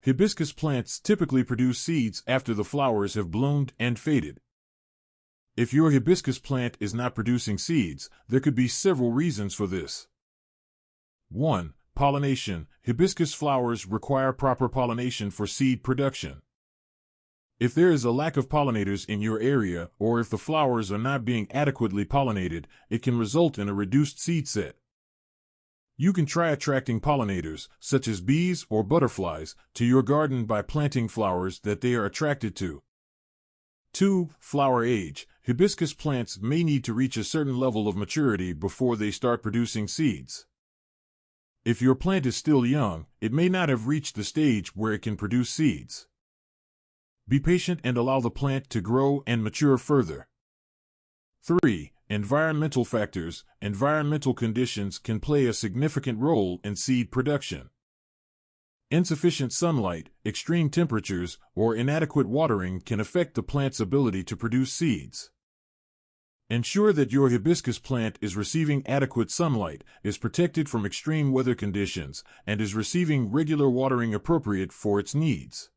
Hibiscus plants typically produce seeds after the flowers have bloomed and faded. If your hibiscus plant is not producing seeds, there could be several reasons for this. 1. Pollination. Hibiscus flowers require proper pollination for seed production. If there is a lack of pollinators in your area, or if the flowers are not being adequately pollinated, it can result in a reduced seed set. You can try attracting pollinators, such as bees or butterflies, to your garden by planting flowers that they are attracted to. 2. Flower age. Hibiscus plants may need to reach a certain level of maturity before they start producing seeds. If your plant is still young, it may not have reached the stage where it can produce seeds. Be patient and allow the plant to grow and mature further. 3. Environmental factors. Environmental conditions can play a significant role in seed production. Insufficient sunlight, extreme temperatures, or inadequate watering can affect the plant's ability to produce seeds. Ensure that your hibiscus plant is receiving adequate sunlight, is protected from extreme weather conditions, and is receiving regular watering appropriate for its needs.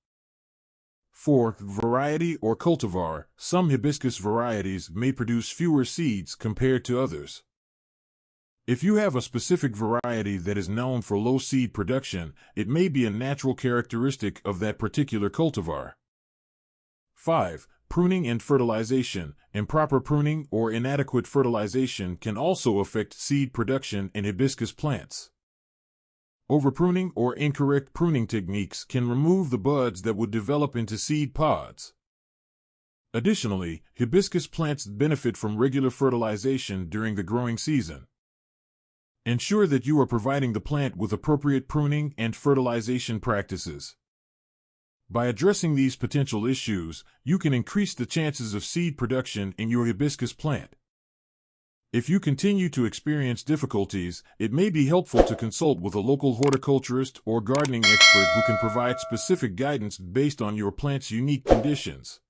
4. Variety or cultivar. Some hibiscus varieties may produce fewer seeds compared to others. If you have a specific variety that is known for low seed production, it may be a natural characteristic of that particular cultivar. 5. Pruning and fertilization. Improper pruning or inadequate fertilization can also affect seed production in hibiscus plants. Overpruning or incorrect pruning techniques can remove the buds that would develop into seed pods. Additionally, hibiscus plants benefit from regular fertilization during the growing season. Ensure that you are providing the plant with appropriate pruning and fertilization practices. By addressing these potential issues, you can increase the chances of seed production in your hibiscus plant. If you continue to experience difficulties, it may be helpful to consult with a local horticulturist or gardening expert who can provide specific guidance based on your plant's unique conditions.